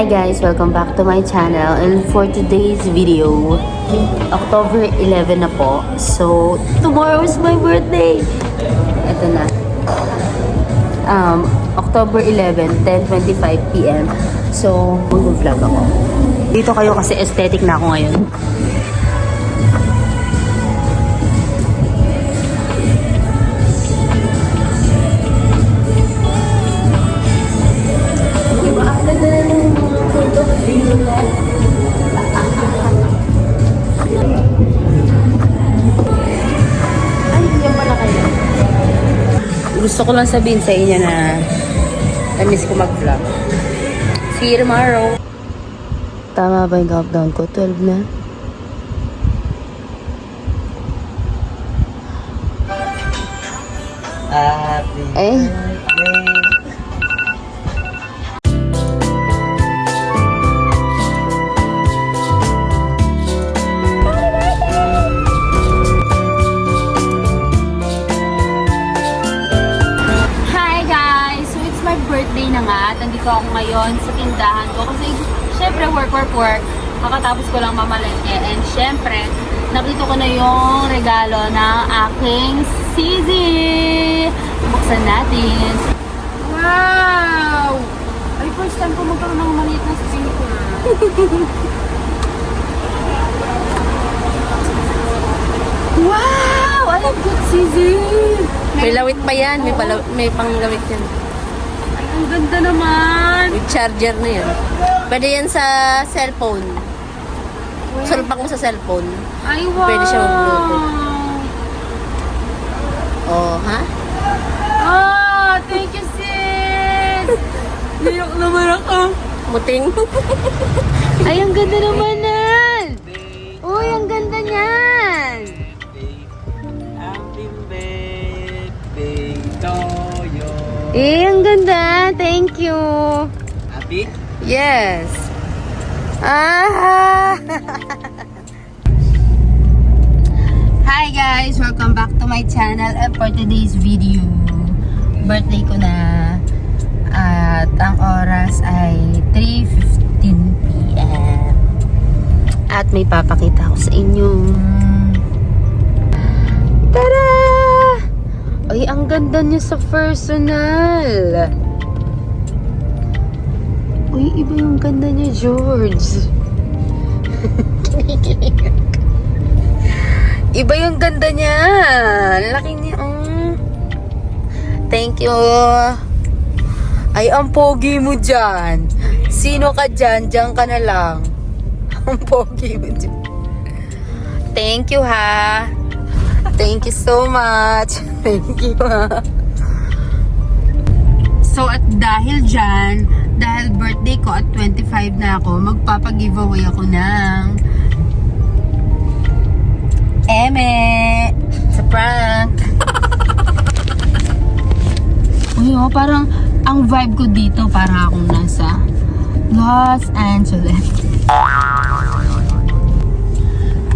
Hi guys, welcome back to my channel, and for today's video, October 11 na po. So, tomorrow is my birthday. Ito na. October 11, 10:25 PM. So, mag-vlog ako. Dito kayo kasi aesthetic na ako ngayon. Gusto ko lang sabihin sa inyo na na-miss ko mag-vlog. See you tomorrow. Tama ba yung countdown ko? 12 na? Happy Eh? birthday. Birthday na nga. Nandito ako ngayon sa tindahan ko kasi syempre work. Kakatapos ko lang mamalengke and syempre nakita ko na yung regalo ng aking sisi. Buksan natin. Wow! Ay, first time ko magkaroon ng maliit na sisi ko. Wow! I love good sisi! May lawit pa yan. May panglawit yan. Ang ganda naman! With charger na yan. Pwede yan sa cellphone. Sulpak mo sa cellphone. Ay, wow! Pwede siya mag-bluetooth. Oh, ha? Ah, thank you, sis! Liyak naman ako. Muting. Ay, ang ganda naman nan! Uy, ang ganda niyan! Happy birthday to you. Eh, ang ganda! Thank you! Happy? Yes! Ah! Hi guys! Welcome back to my channel, and for today's video, birthday ko na at ang oras ay 3:15 PM at may papakita ko sa inyo. Tada! Ay, ang ganda niya sa personal. Uy, iba yung ganda niya, George. Iba yung ganda niya. Laki niya, oh. Thank you. Ay, ang pogi mo dyan. Sino ka dyan? Dyan ka na lang. Ang pogi mo dyan. Thank you, ha. Thank you so much. Thank you, ha. So, at dahil dyan, dahil birthday ko at 25 na ako, magpapag-giveaway ako ng eme sa prank. Uy, oh, parang ang vibe ko dito para akong nasa Los Angeles.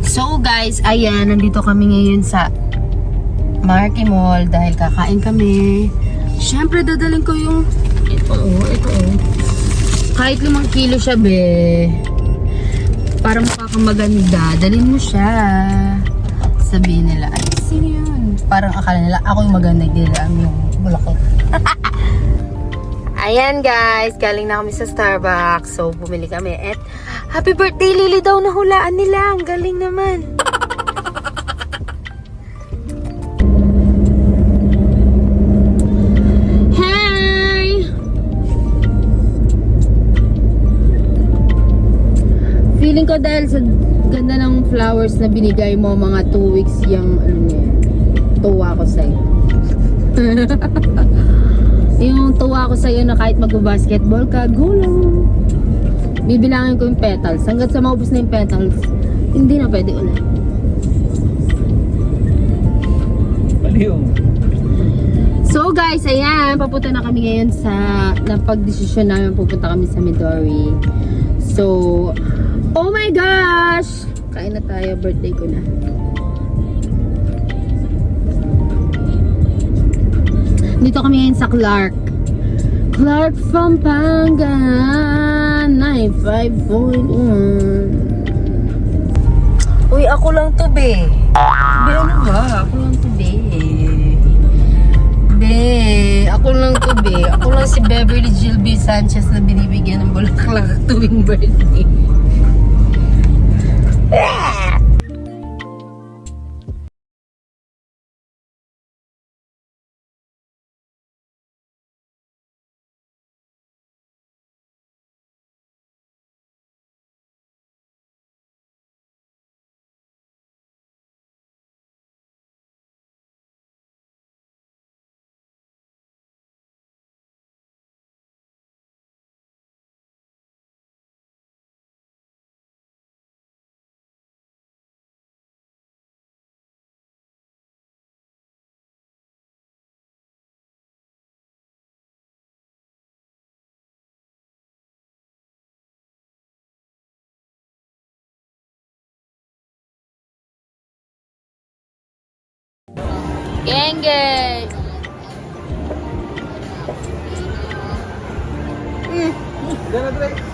So guys, ayan, nandito kami ngayon sa Marky Mall dahil kakain kami. Siyempre, dadalhin ko yung ito oh. Kahit 5 kilo siya, be. Para makakamaganda, dalhin mo siya. Sabihin nila, ay, sino yun? Parang akala nila, ako yung maganda, hindi nila yung bulakot. Ayan guys, galing na kami sa Starbucks. So, bumili kami. At happy birthday, Lily daw na hulaan nila. Ang galing naman. Hi! Feeling ko dahil sa ganda ng flowers na binigay mo, mga 2 weeks yung ano niya, tuwa ko sa'yo. Yung tuwa ko sa'yo na kahit mag-basketball ka, go lang. Bibilangin ko yung petals. Hanggat sa maubos na yung petals, hindi na pwede ulit. Baliw. So guys, ayan, papunta na kami ngayon sa napag-desisyon namin, pupunta kami sa Midori. So, oh my gosh! Kain na tayo, birthday ko na. Dito kami ngayon sa Clark. Clark, Pampanga. 95.1. Uy, ako lang to, be. Be, ano ba? Ako lang to, be. Be, ako lang to, be. Ako lang si Beverly Jill B. Sanchez na binibigyan ng bulaklak tuwing birthday. Genge! Gana, Dre.